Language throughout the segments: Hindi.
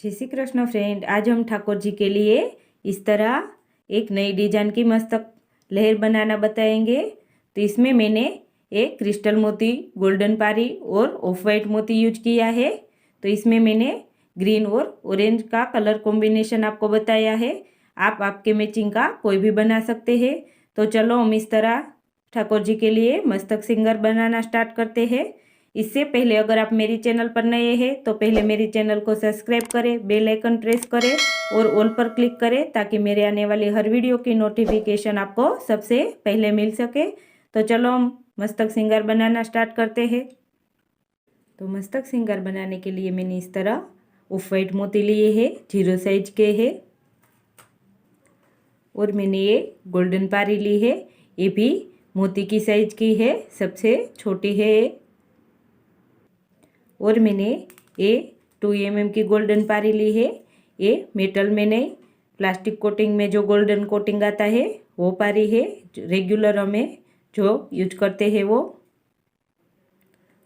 जय श्री कृष्ण फ्रेंड। आज हम ठाकुर जी के लिए इस तरह एक नई डिजाइन की मस्तक लहर बनाना बताएंगे। तो इसमें मैंने एक क्रिस्टल मोती, गोल्डन पारी और ऑफ वाइट मोती यूज किया है। तो इसमें मैंने ग्रीन और ऑरेंज का कलर कॉम्बिनेशन आपको बताया है। आप आपके मैचिंग का कोई भी बना सकते हैं। तो चलो हम इस तरह ठाकुर जी के लिए मस्तक सिंगर बनाना स्टार्ट करते हैं। इससे पहले अगर आप मेरी चैनल पर नए हैं तो पहले मेरी चैनल को सब्सक्राइब करें, बेल आइकन प्रेस करें और ऑल पर क्लिक करें ताकि मेरे आने वाली हर वीडियो की नोटिफिकेशन आपको सबसे पहले मिल सके। तो चलो हम मस्तक सिंगर बनाना स्टार्ट करते हैं। तो मस्तक सिंगर बनाने के लिए मैंने इस तरह ऑफ वाइट मोती लिए हैं, 0 साइज के हैं। और मैंने ये गोल्डन पारी ली है, ये भी मोती की साइज की है, सबसे छोटी है। और मैंने ये 2 mm की गोल्डन पारी ली है। ये मेटल में नहीं, प्लास्टिक कोटिंग में जो गोल्डन कोटिंग आता है वो पारी है, रेगुलर हमें जो यूज करते हैं वो।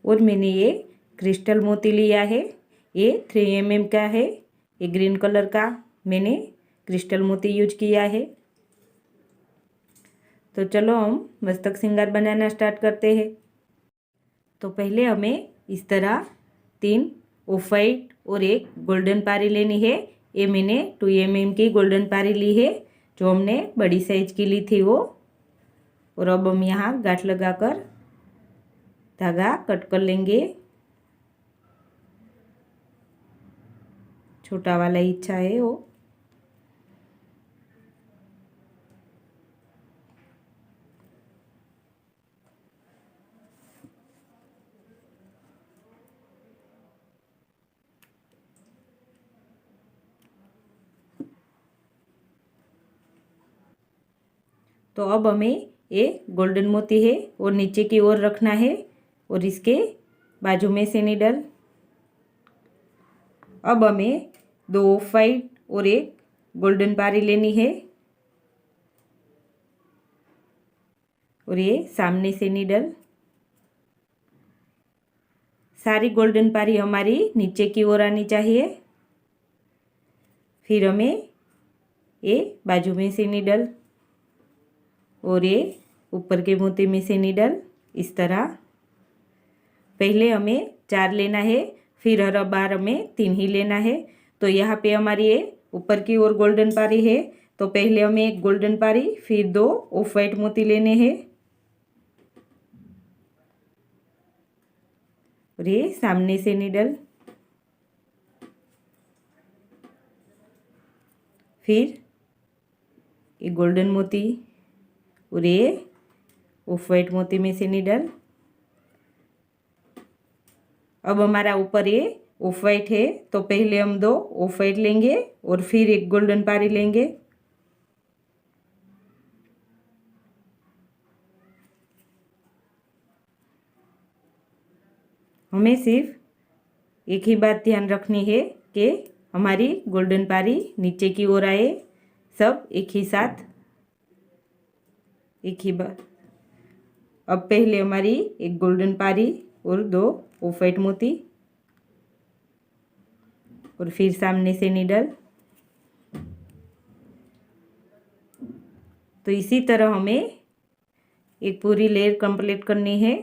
और मैंने ये क्रिस्टल मोती लिया है, ये 3 mm का है। ये ग्रीन कलर का मैंने क्रिस्टल मोती यूज किया है। तो चलो हम मस्तक सिंगार बनाना स्टार्ट करते हैं। तो पहले हमें इस तरह 3 ऑफ वाइट और एक गोल्डन पारी लेनी है। ये मैंने 2 mm की गोल्डन पारी ली है, जो हमने बड़ी साइज की ली थी वो। और अब हम यहाँ गांठ लगाकर धागा कट कर लेंगे। छोटा वाला इच्छा है वो। तो अब हमें ये गोल्डन मोती है और नीचे की ओर रखना है और इसके बाजू में से नीडल। अब हमें 2 ऑफ वाइट और एक गोल्डन पारी लेनी है और ये सामने से नीडल। सारी गोल्डन पारी हमारी नीचे की ओर आनी चाहिए। फिर हमें ये बाजू में से नीडल और ये ऊपर के मोती में से नीडल। इस तरह पहले हमें 4 लेना है, फिर हर बार हमें 3 ही लेना है। तो यहाँ पे हमारी ये ऊपर की ओर गोल्डन पारी है, तो पहले हमें एक गोल्डन पारी फिर 2 ऑफ वाइट मोती लेने हैं और ये सामने से नीडल। फिर ये गोल्डन मोती और ये ऑफ वाइट मोती में से नीडल। अब हमारा ऊपर ये ऑफ वाइट है, तो पहले हम 2 ऑफ वाइट लेंगे और फिर एक गोल्डन पारी लेंगे। हमें सिर्फ एक ही बात ध्यान रखनी है कि हमारी गोल्डन पारी नीचे की ओर आए, सब एक ही साथ, एक ही बार। अब पहले हमारी एक गोल्डन पारी और 2 ऑफ वाइट मोती और फिर सामने से नीडल। तो इसी तरह हमें एक पूरी लेयर कंप्लीट करनी है,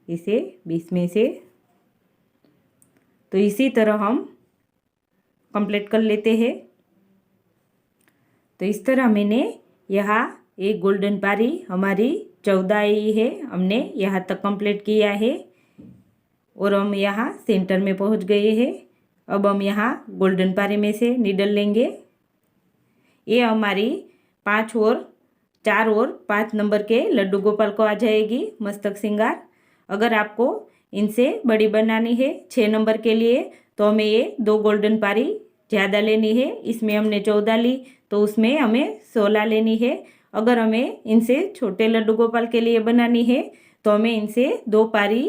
इसे बीच में से। तो इसी तरह हम कंप्लीट कर लेते हैं। तो इस तरह मैंने यहाँ एक गोल्डन पारी हमारी 14 आई है, हमने यहाँ तक कंप्लीट किया है और हम यहाँ सेंटर में पहुँच गए हैं। अब हम यहाँ गोल्डन पारी में से नीडल लेंगे। ये हमारी 5 और 4 और 5 नंबर के लड्डू गोपाल को आ जाएगी मस्तक सिंगार। अगर आपको इनसे बड़ी बनानी है 6 नंबर के लिए, तो हमें ये 2 गोल्डन पारी ज़्यादा लेनी है। इसमें हमने 14 ली, तो उसमें हमें 16 लेनी है। अगर हमें इनसे छोटे लड्डू गोपाल के लिए बनानी है तो हमें इनसे 2 पारी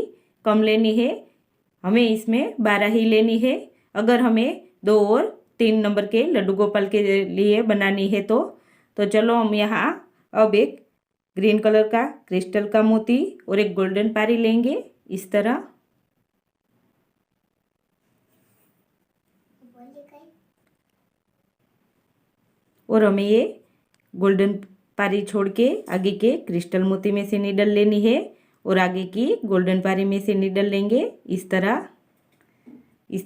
कम लेनी है, हमें इसमें 12 ही लेनी है। अगर हमें 2 और 3 नंबर के लड्डू गोपाल के लिए बनानी है तो चलो हम यहाँ अब एक ग्रीन कलर का क्रिस्टल का मोती और एक गोल्डन पारी लेंगे इस तरह। और हमें ये गोल्डन पारी छोड़ के आगे के क्रिस्टल मोती में से नीडल लेनी है और आगे की गोल्डन पारी में से नीडल लेंगे। इस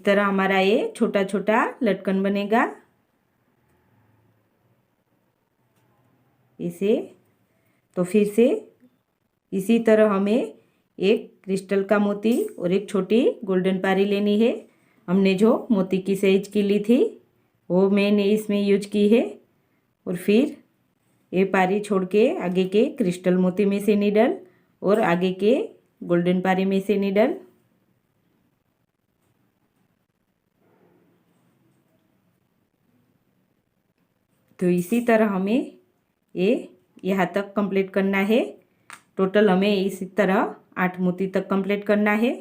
तरह हमारा ये छोटा छोटा लटकन बनेगा। इसे तो फिर से इसी तरह हमें एक क्रिस्टल का मोती और एक छोटी गोल्डन पारी लेनी है। हमने जो मोती की साइज की ली थी वो मैंने इसमें यूज की है। और फिर ये पारी छोड़ के आगे के क्रिस्टल मोती में से नीडल और आगे के गोल्डन पारी में से नीडल। तो इसी तरह हमें ये यहाँ तक कंप्लीट करना है। टोटल हमें इसी तरह 8 मोती तक कंप्लीट करना है।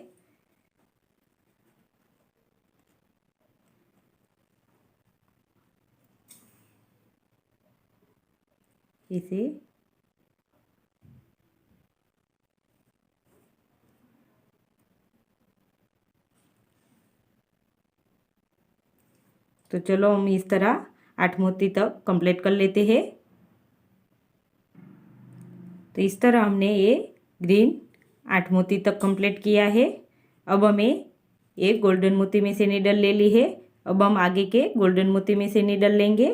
इसे तो चलो हम इस तरह 8 मोती तक कंप्लीट कर लेते हैं। तो इस तरह हमने ये ग्रीन 8 मोती तक कंप्लीट किया है। अब हमें एक गोल्डन मोती में से नीडल ले ली है। अब हम आगे के गोल्डन मोती में से नीडल लेंगे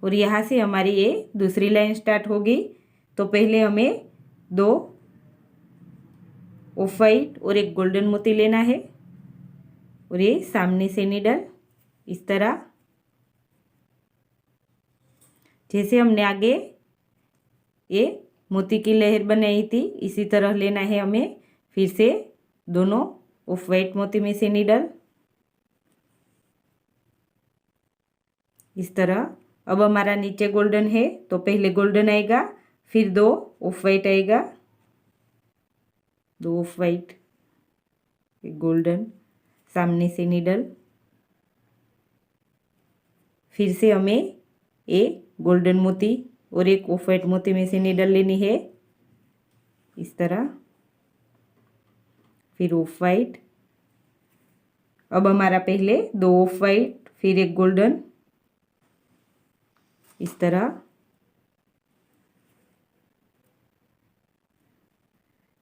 और यहाँ से हमारी ये दूसरी लाइन स्टार्ट होगी। तो पहले हमें 2 ऑफ वाइट और एक गोल्डन मोती लेना है और ये सामने से नीडल इस तरह, जैसे हमने आगे ये मोती की लहर बनाई थी इसी तरह लेना है हमें। फिर से दोनों ऑफ वाइट मोती में से नीडल इस तरह। अब हमारा नीचे गोल्डन है तो पहले गोल्डन आएगा, फिर 2 ऑफ वाइट आएगा, 2 ऑफ वाइट, एक गोल्डन, सामने से नीडल। फिर से हमें एक गोल्डन मोती और एक ऑफ वाइट मोती में से नीडल लेनी है इस तरह, फिर ऑफ वाइट। अब हमारा पहले 2 ऑफ वाइट फिर एक गोल्डन इस तरह।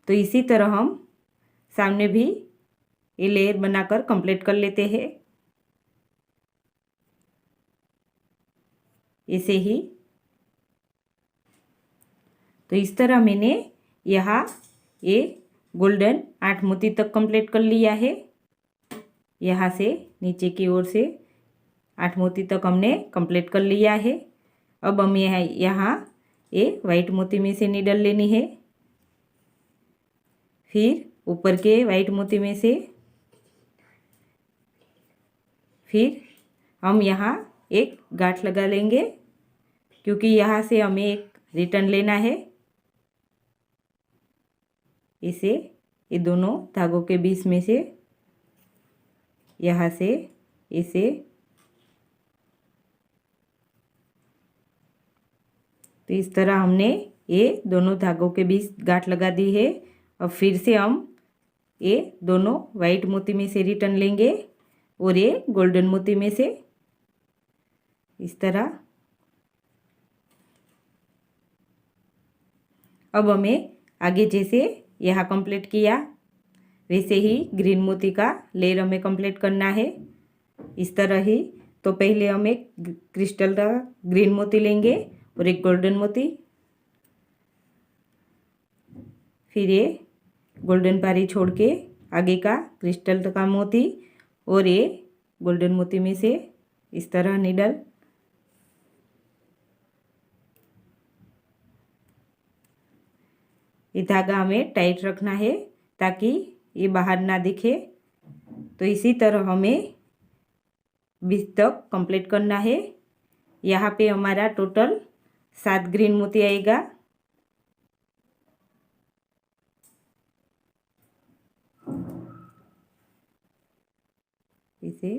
तो इसी तरह हम सामने भी ये लेयर बनाकर कंप्लीट कर लेते हैं ऐसे ही। तो इस तरह मैंने यहाँ ये गोल्डन 8 मोती तक कंप्लीट कर लिया है। यहाँ से नीचे की ओर से 8 मोती तक हमने कंप्लीट कर लिया है। अब हम यहाँ ये वाइट मोती में से नीडल लेनी है, फिर ऊपर के वाइट मोती में से, फिर हम यहाँ एक गांठ लगा लेंगे क्योंकि यहाँ से हमें एक रिटर्न लेना है। इसे ये दोनों धागों के बीच में से यहाँ से इसे, तो इस तरह हमने ये दोनों धागों के बीच गांठ लगा दी है। अब फिर से हम ये दोनों वाइट मोती में से रिटर्न लेंगे और ये गोल्डन मोती में से इस तरह। अब हमें आगे जैसे यहाँ कंप्लीट किया वैसे ही ग्रीन मोती का लेयर हमें कंप्लीट करना है इस तरह ही। तो पहले हम एक क्रिस्टल का ग्रीन मोती लेंगे और एक गोल्डन मोती, फिर ये गोल्डन पारी छोड़ के आगे का क्रिस्टल का मोती और ये गोल्डन मोती में से इस तरह नीडल। ये धागा हमें टाइट रखना है ताकि ये बाहर ना दिखे। तो इसी तरह हमें 20 तक कंप्लीट करना है। यहाँ पे हमारा टोटल 7 ग्रीन मोती आएगा। इसे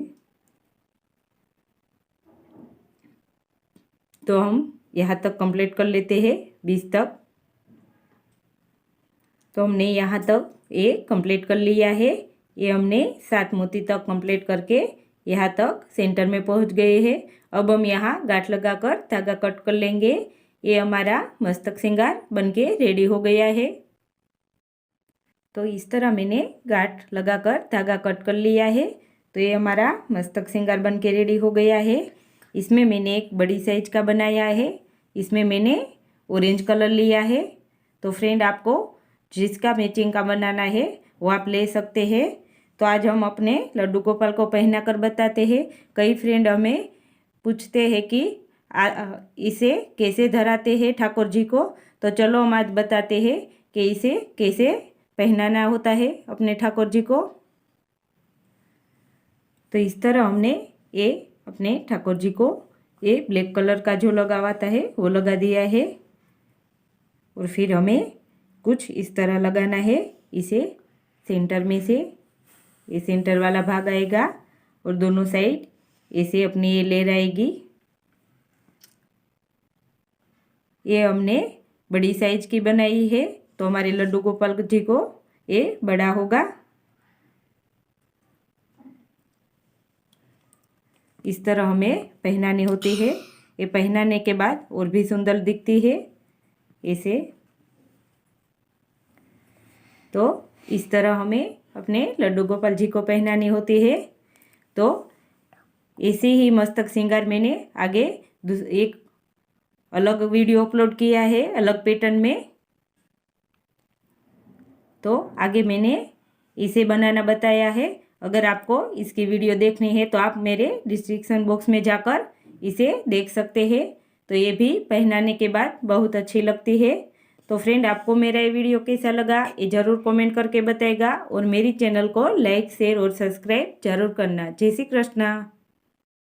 तो हम यहाँ तक कंप्लीट कर लेते हैं 20 तक। तो हमने यहाँ तक ये कंप्लीट कर लिया है। ये हमने 7 मोती तक कंप्लीट करके यहाँ तक सेंटर में पहुँच गए हैं। अब हम यहाँ गांठ लगाकर धागा कट कर लेंगे। ये हमारा मस्तक श्रृंगार बनके रेडी हो गया है। तो इस तरह मैंने गांठ लगाकर धागा कट कर लिया है। तो ये हमारा मस्तक श्रृंगार बनके रेडी हो गया है। इसमें मैंने एक बड़ी साइज का बनाया है। इसमें मैंने ऑरेंज कलर लिया है। तो फ्रेंड, आपको जिसका मैचिंग का बनाना है वो आप ले सकते हैं। तो आज हम अपने लड्डू गोपाल को पहना कर बताते हैं। कई फ्रेंड हमें पूछते हैं कि इसे कैसे धराते हैं ठाकुर जी को। तो चलो हम आज बताते हैं कि इसे कैसे पहनाना होता है अपने ठाकुर जी को। तो इस तरह हमने ये अपने ठाकुर जी को ये ब्लैक कलर का जो लगा हुआ है वो लगा दिया है। और फिर हमें कुछ इस तरह लगाना है। इसे सेंटर में से ये सेंटर वाला भाग आएगा और दोनों साइड ऐसे अपनी ये लेयर आएगी। ये हमने बड़ी साइज की बनाई है तो हमारे लड्डू गोपाल जी को ये बड़ा होगा। इस तरह हमें पहनानी होती है। ये पहनाने के बाद और भी सुंदर दिखती है ऐसे। तो इस तरह हमें अपने लड्डू गोपाल जी को पहनानी होती है। तो ऐसे ही मस्तक श्रृंगार मैंने आगे एक अलग वीडियो अपलोड किया है अलग पैटर्न में। तो आगे मैंने इसे बनाना बताया है। अगर आपको इसकी वीडियो देखनी है तो आप मेरे डिस्क्रिप्शन बॉक्स में जाकर इसे देख सकते हैं। तो ये भी पहनाने के बाद बहुत अच्छी लगती है। तो फ्रेंड, आपको मेरा ये वीडियो कैसा लगा ये ज़रूर कमेंट करके बताएगा। और मेरी चैनल को लाइक, शेयर और सब्सक्राइब जरूर करना। जय श्री कृष्णा।